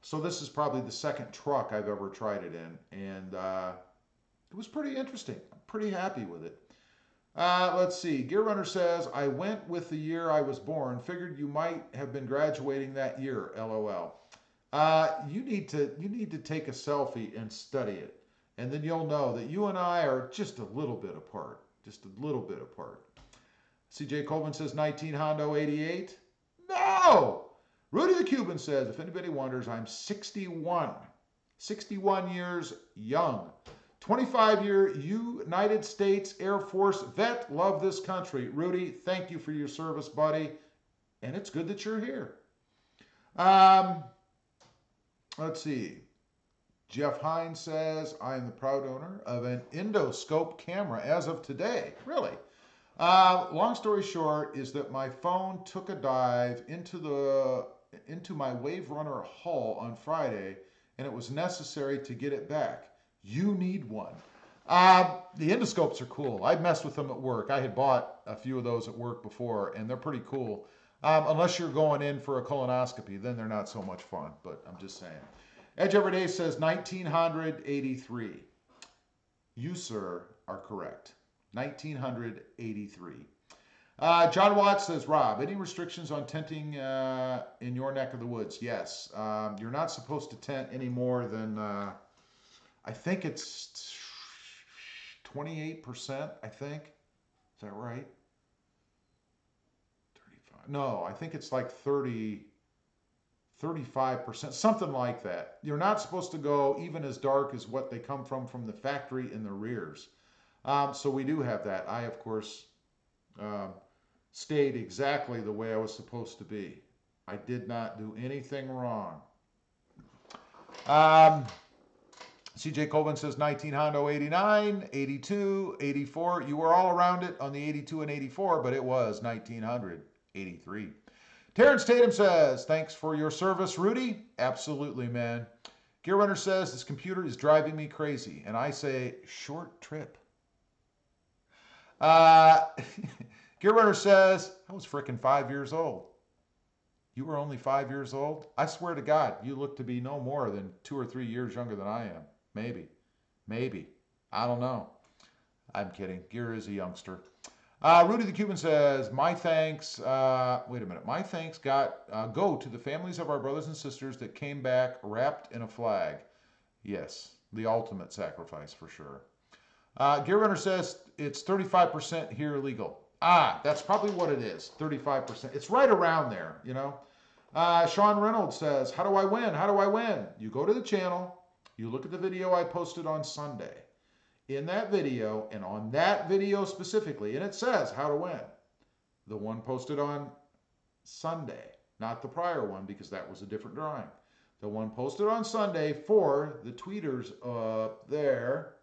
So this is probably the second truck I've ever tried it in. And it was pretty interesting. I'm pretty happy with it. Let's see. Gear Runner says, I went with the year I was born. Figured you might have been graduating that year. LOL. You need to take a selfie and study it. And then you'll know that you and I are just a little bit apart. Just a little bit apart. CJ Colvin says 19 Hondo 88. No! Rudy the Cuban says, if anybody wonders, I'm 61. 61 years young. 25-year United States Air Force vet. Love this country. Rudy, thank you for your service, buddy. And it's good that you're here. Let's see. Jeff Hines says, I am the proud owner of an endoscope camera as of today. Really? Long story short is that my phone took a dive into my Wave Runner hull on Friday, and it was necessary to get it back. You need one. The endoscopes are cool. I messed with them at work. I had bought a few of those at work before, and they're pretty cool. Unless you're going in for a colonoscopy, then they're not so much fun, but I'm just saying. Edge Everyday says 1983. You, sir, are correct. 1983. John Watts says, Rob, any restrictions on tenting in your neck of the woods? Yes. You're not supposed to tent any more than, I think it's 28%, I think. Is that right? 35. No, I think it's like 35%, something like that. You're not supposed to go even as dark as what they come from the factory in the rears. So we do have that. I, of course, stayed exactly the way I was supposed to be. I did not do anything wrong. CJ Colvin says 19 Hondo 89, 82, 84. You were all around it on the 82 and 84, but it was 1983. Terrence Tatum says, thanks for your service, Rudy. Absolutely, man. Gear Runner says, this computer is driving me crazy. And I say, short trip. Uh, Gear Runner says, I was frickin' 5 years old. You were only 5 years old? I swear to God, you look to be no more than 2 or 3 years younger than I am. Maybe. Maybe. I don't know. I'm kidding. Gear is a youngster. Rudy the Cuban says, my thanks, wait a minute. My thanks go to the families of our brothers and sisters that came back wrapped in a flag. Yes, the ultimate sacrifice for sure. Gear Runner says it's 35% here illegal. That's probably what it is, 35%. It's right around there, you know. Sean Reynolds says, how do I win? How do I win? You go to the channel, you look at the video I posted on Sunday. In that video, and on that video specifically, and it says how to win. The one posted on Sunday, not the prior one because that was a different drawing. The one posted on Sunday for the tweeters up there,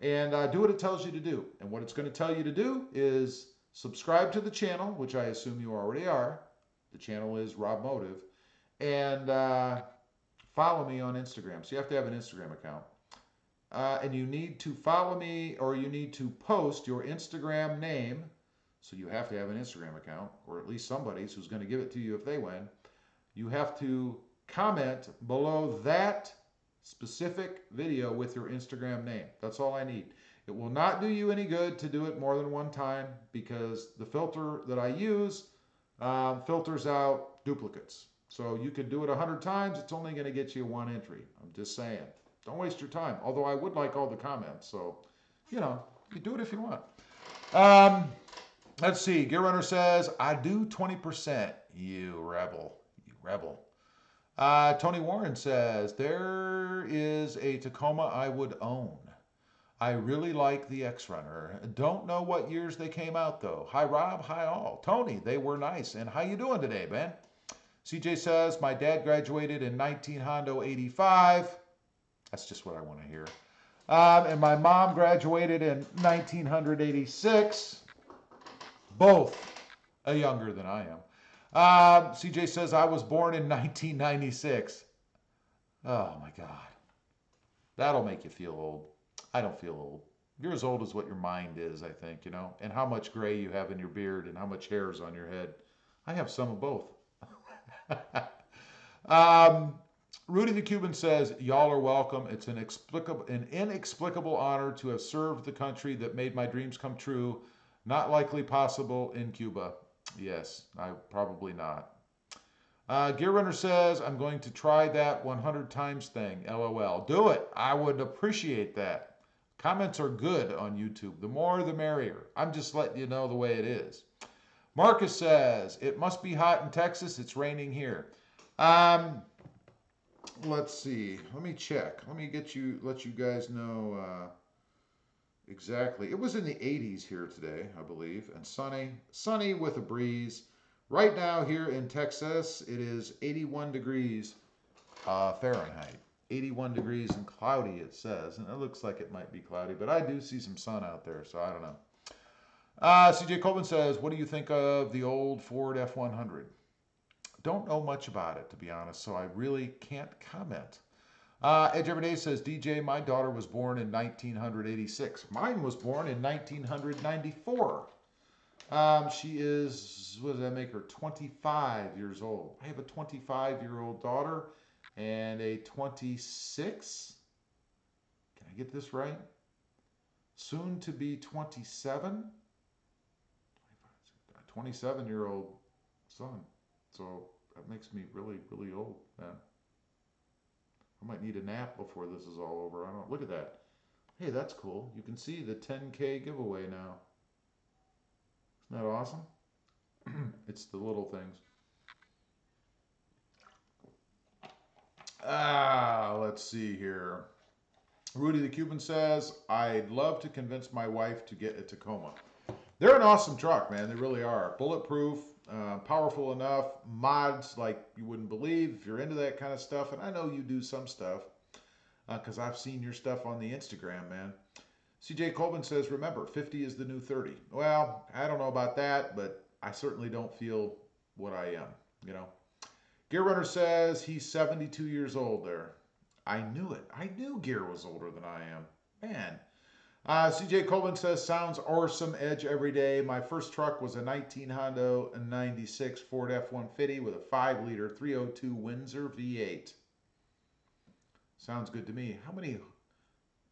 and do what it tells you to do. And what it's going to tell you to do is subscribe to the channel, which I assume you already are. The channel is RobMotive. And follow me on Instagram. So you have to have an Instagram account. And you need to follow me, or you need to post your Instagram name. So you have to have an Instagram account, or at least somebody's who's going to give it to you if they win. You have to comment below that specific video with your Instagram name. That's all I need. It will not do you any good to do it more than one time because the filter that I use filters out duplicates. So you could do it 100 times. It's only going to get you one entry. I'm just saying. Don't waste your time. Although I would like all the comments. So, you know, you do it if you want. Let's see. Gear Runner says, I do 20%. You rebel. You rebel. Tony Warren says, there is a Tacoma I would own. I really like the X-Runner. Don't know what years they came out, though. Hi, Rob. Hi, all. Tony, they were nice. And how you doing today, man? CJ says, my dad graduated in 1985. That's just what I want to hear. And my mom graduated in 1986. Both younger than I am. CJ says, I was born in 1996. Oh, my God. That'll make you feel old. I don't feel old. You're as old as what your mind is, I think, you know, and how much gray you have in your beard and how much hair is on your head. I have some of both. Rudy the Cuban says, y'all are welcome. It's an inexplicable honor to have served the country that made my dreams come true. Not likely possible in Cuba. Yes, probably not. Gear Runner says, I'm going to try that 100 times thing. LOL. Do it. I would appreciate that. Comments are good on YouTube. The more, the merrier. I'm just letting you know the way it is. Marcus says, it must be hot in Texas. It's raining here. Let's see. Let me check. Let me let you guys know exactly. It was in the 80s here today, I believe, and sunny with a breeze. Right now here in Texas, it is 81 degrees Fahrenheit. 81 degrees and cloudy, it says, and it looks like it might be cloudy, but I do see some sun out there, so I don't know. CJ Colvin says, what do you think of the old Ford F-100? Don't know much about it, to be honest, so I really can't comment. Edge Everyday says, DJ, my daughter was born in 1986. Mine was born in 1994. She is, what does that make her, 25 years old. I have a 25-year-old daughter and a 26, can I get this right? Soon to be 27, 27-year-old son. So that makes me really, really old, man. I might need a nap before this is all over. I don't, look at that. Hey, that's cool. You can see the 10K giveaway now. Isn't that awesome? It's the little things. Let's see here. Rudy the Cuban says, I'd love to convince my wife to get a Tacoma. They're an awesome truck, man. They really are. Bulletproof, powerful enough, mods like you wouldn't believe if you're into that kind of stuff. And I know you do some stuff because I've seen your stuff on the Instagram, man. CJ Colvin says, remember, 50 is the new 30. Well, I don't know about that, but I certainly don't feel what I am, you know. Gear Runner says he's 72 years old there. I knew it. I knew Gear was older than I am. Man. CJ Colvin says, sounds awesome, Edge every day. My first truck was a 19 Honda 96 Ford F-150 with a 5-liter 302 Windsor V8. Sounds good to me. How many?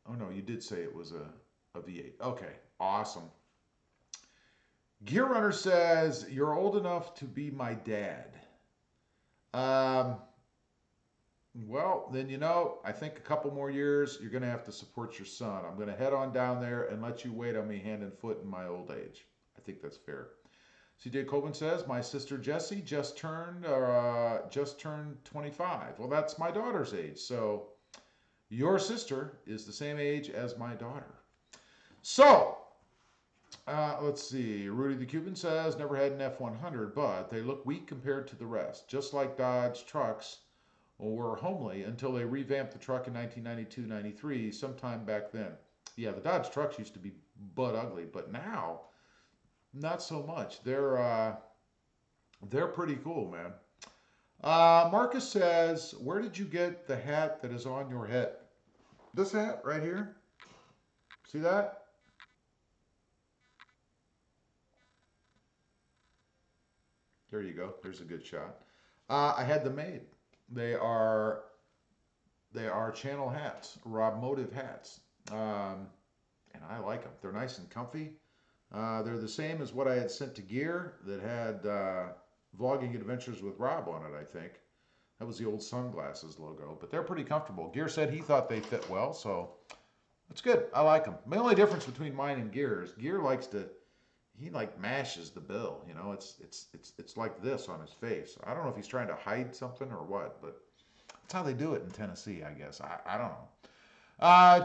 Oh, no, you did say it was a V8. Okay, awesome. Gear Runner says, you're old enough to be my dad. Um, well, then, you know, I think a couple more years, you're going to have to support your son. I'm going to head on down there and let you wait on me hand and foot in my old age. I think that's fair. CJ Colvin says, my sister Jessie just turned 25. Well, that's my daughter's age. So your sister is the same age as my daughter. So, let's see. Rudy the Cuban says, never had an F-100, but they look weak compared to the rest. Just like Dodge trucks were homely until they revamped the truck in 1992-93, sometime back then. Yeah, the Dodge trucks used to be butt ugly, but now, not so much. They're pretty cool, man. Marcus says, where did you get the hat that is on your head? This hat right here. See that? There you go. There's a good shot. I had them made. They are channel hats, RobMotive hats, and I like them. They're nice and comfy. They're the same as what I had sent to Gear that had Vlogging Adventures with Rob on it, I think. That was the old sunglasses logo, but they're pretty comfortable. Gear said he thought they fit well, so it's good. I like them. The only difference between mine and Gear is Gear likes to, he like mashes the bill, you know. It's like this on his face. I don't know if he's trying to hide something or what, but that's how they do it in Tennessee, I guess. I don't know.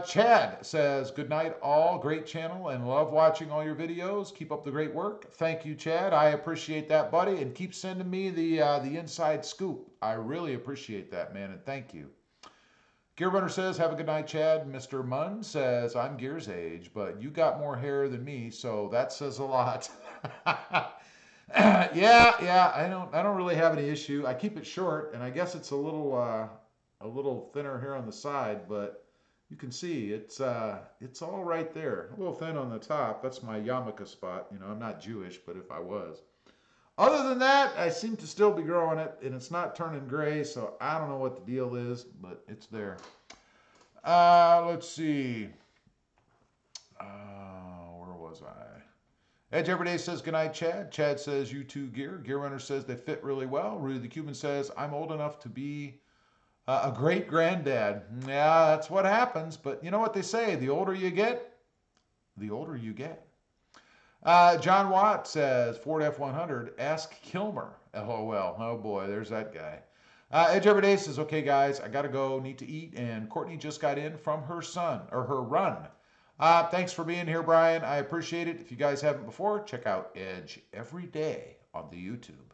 Chad says, good night all, great channel and love watching all your videos. Keep up the great work. Thank you, Chad. I appreciate that, buddy, and keep sending me the inside scoop. I really appreciate that, man, and thank you. Gear Runner says, have a good night, Chad. Mr. Munn says, I'm Gear's age, but you got more hair than me, so that says a lot. Yeah, I don't really have any issue. I keep it short, and I guess it's a little thinner here on the side, but you can see it's all right there. A little thin on the top. That's my yarmulke spot. You know, I'm not Jewish, but if I was. Other than that, I seem to still be growing it, and it's not turning gray, so I don't know what the deal is, but it's there. Let's see. Where was I? Edge Everyday says, good night, Chad. Chad says, you too, Gear. Gear Runner says, they fit really well. Rudy the Cuban says, I'm old enough to be a great granddad. Yeah, that's what happens. But you know what they say, the older you get, the older you get. John Watt says, Ford F-100, ask Kilmer. LOL. Oh boy, there's that guy. Edge Everyday says, okay guys, I gotta go, need to eat, and Courtney just got in from her run. Thanks for being here, Brian. I appreciate it. If you guys haven't before, check out Edge Everyday on the YouTube.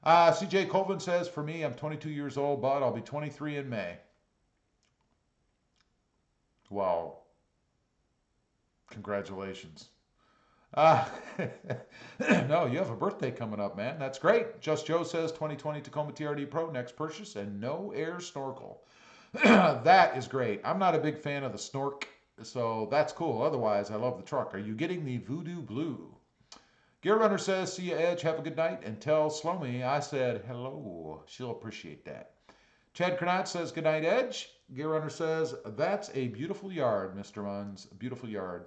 CJ Colvin says, for me, I'm 22 years old, but I'll be 23 in May. Wow. Congratulations. No, you have a birthday coming up, man. That's great. Just Joe says, 2020 Tacoma TRD Pro, next purchase, and no air snorkel. That is great. I'm not a big fan of the snork, so that's cool. Otherwise, I love the truck. Are you getting the Voodoo Blue? Gear Runner says, see you, Edge. Have a good night. And tell Slomy I said hello. She'll appreciate that. Chad Cronat says, good night, Edge. Gear Runner says, that's a beautiful yard, Mr. Munns. A beautiful yard.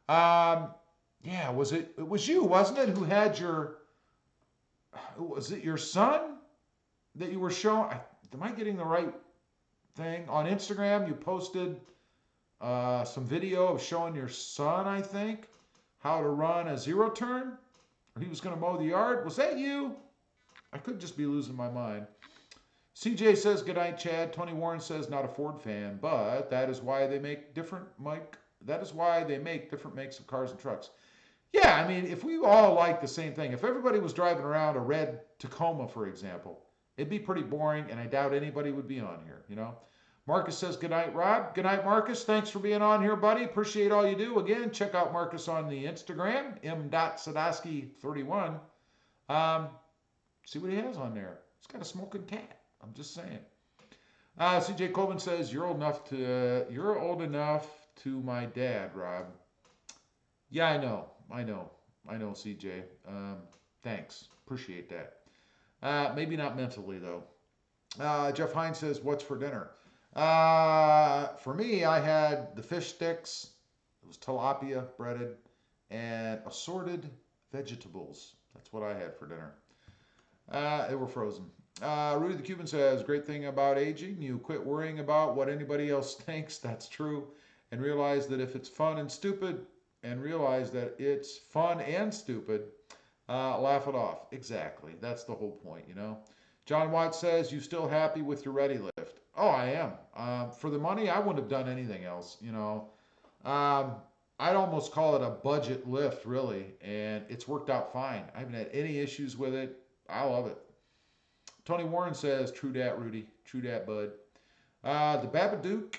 Yeah, it was you, wasn't it, who had was it your son that you were showing? Am I getting the right thing? On Instagram, you posted some video of showing your son, I think, how to run a zero turn. Or he was going to mow the yard. Was that you? I could just be losing my mind. CJ says, good night, Chad. Tony Warren says, not a Ford fan, but that is why they make different makes of cars and trucks. Yeah, I mean, if we all like the same thing, if everybody was driving around a red Tacoma, for example, it'd be pretty boring, and I doubt anybody would be on here, you know? Marcus says, good night, Rod. Good night, Marcus. Thanks for being on here, buddy. Appreciate all you do. Again, check out Marcus on the Instagram, m.sadowski31. See what he has on there. He's got a smoking cat. I'm just saying. CJ Colvin says you're old enough to my dad, Rob. Yeah, I know, CJ. Thanks, appreciate that. Maybe not mentally though. Jeff Hines says, "What's for dinner?" For me, I had the fish sticks. It was tilapia breaded and assorted vegetables. That's what I had for dinner. They were frozen. Rudy the Cuban says, "Great thing about aging, you quit worrying about what anybody else thinks. That's true, and realize that if it's fun and stupid, and realize that it's fun and stupid, laugh it off." Exactly. That's the whole point, you know. John Watt says, "You still happy with your Ready Lift?" Oh, I am. For the money, I wouldn't have done anything else, you know. Um, I'd almost call it a budget lift, really, and it's worked out fine. I haven't had any issues with it. I love it. Tony Warren says, "True dat, Rudy. True dat, bud." The Babadook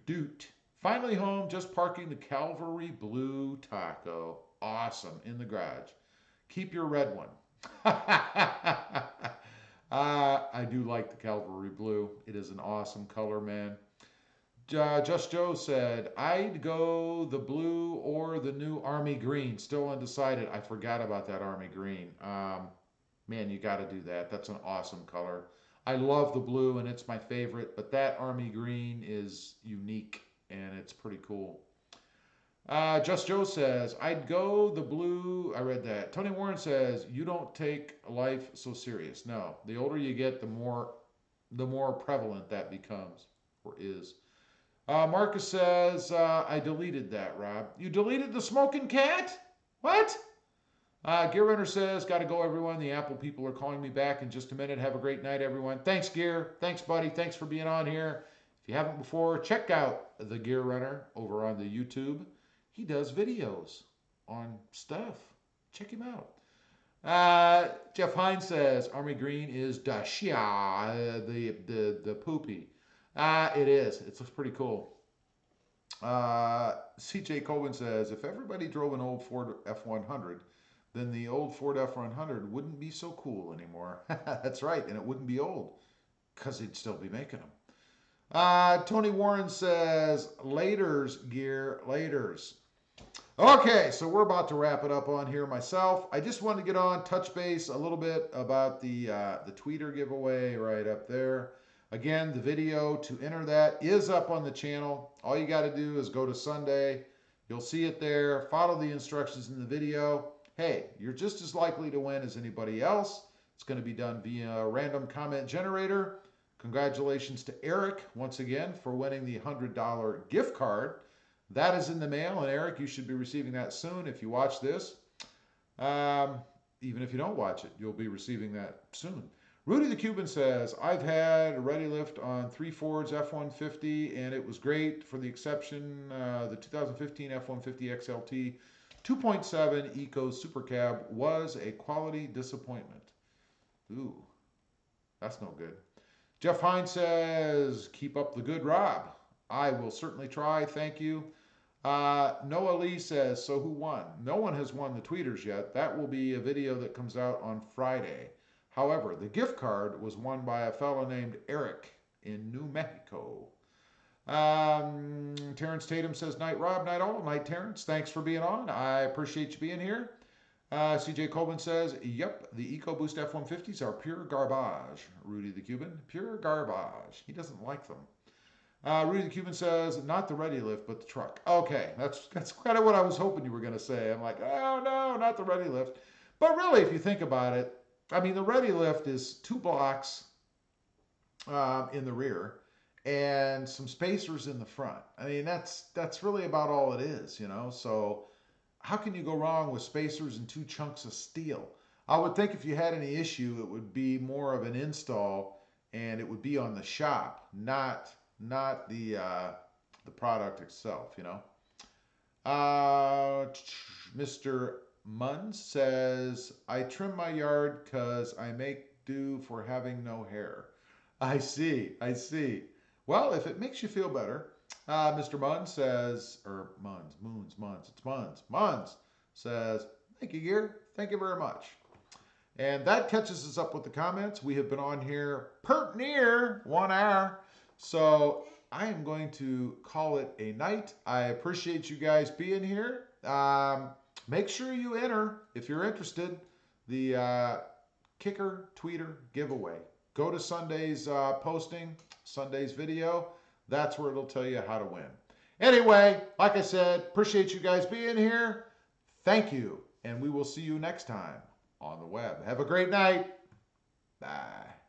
Doot. Finally home, just parking the Calvary Blue Taco. Awesome, in the garage. Keep your red one. I do like the Calvary Blue. It is an awesome color, man. Just Joe said, "I'd go the blue or the new Army Green." Still undecided. I forgot about that Army Green. Man, you got to do that. That's an awesome color. I love the blue and it's my favorite, but that Army Green is unique and it's pretty cool. Just Joe says, "I'd go the blue." I read that. Tony Warren says, "You don't take life so serious." No, the older you get, the more prevalent that becomes or is. Marcus says, "I deleted that, Rob." You deleted the smoking cat? What? Gear Runner says, "Got to go, everyone. The Apple people are calling me back in just a minute. Have a great night, everyone." Thanks, Gear. Thanks, buddy. Thanks for being on here. If you haven't before, check out the Gear Runner over on the YouTube. He does videos on stuff. Check him out. Jeff Hines says, "Army Green is Dashia, the poopy." It is. It looks pretty cool. CJ Colvin says, "If everybody drove an old Ford F100, then the old Ford F100 wouldn't be so cool anymore." That's right, and it wouldn't be old because he'd still be making them. Tony Warren says, "Laters, Gear, laters." Okay, so we're about to wrap it up on here myself. I just wanted to get on, touch base a little bit about the tweeter giveaway right up there. Again, the video to enter that is up on the channel. All you got to do is go to Sunday. You'll see it there. Follow the instructions in the video. Hey, you're just as likely to win as anybody else. It's going to be done via a random comment generator. Congratulations to Eric once again for winning the $100 gift card. That is in the mail, and Eric, you should be receiving that soon if you watch this. Even if you don't watch it, you'll be receiving that soon. Rudy the Cuban says, "I've had a Ready Lift on 3 Fords F-150, and it was great for the exception the 2015 F-150 XLT 2.7 Eco Super Cab was a quality disappointment." Ooh, that's no good. Jeff Hines says, "Keep up the good, Rob." I will certainly try. Thank you. Noah Lee says, "So who won?" No one has won the tweeters yet. That will be a video that comes out on Friday. However, the gift card was won by a fellow named Eric in New Mexico. Terrence Tatum says, "Night Rob, night all." Night Terrence, thanks for being on. I appreciate you being here. CJ Colvin says, "Yep, the EcoBoost F-150s are pure garbage." Rudy the Cuban, pure garbage. He doesn't like them. Rudy the Cuban says, "Not the Ready Lift, but the truck." Okay, that's kind of what I was hoping you were going to say. I'm like, oh no, not the Ready Lift. But really, if you think about it, I mean, the Ready Lift is 2 blocks in the rear and some spacers in the front. I mean, that's really about all it is, you know. So how can you go wrong with spacers and 2 chunks of steel? I would think if you had any issue, it would be more of an install, and it would be on the shop, not the product itself, you know. Mr. Munn says, "I trim my yard because I make do for having no hair." I see, I see. Well, if it makes you feel better, Mr. Munn says, or Munns, it's Munns says, "Thank you, Gear. Thank you very much." And that catches us up with the comments. We have been on here pert near 1 hour. So I am going to call it a night. I appreciate you guys being here. Make sure you enter, if you're interested, the Kicker Tweeter giveaway. Go to Sunday's posting, Sunday's video. That's where it'll tell you how to win. Anyway, like I said, appreciate you guys being here. Thank you. And we will see you next time on the web. Have a great night. Bye.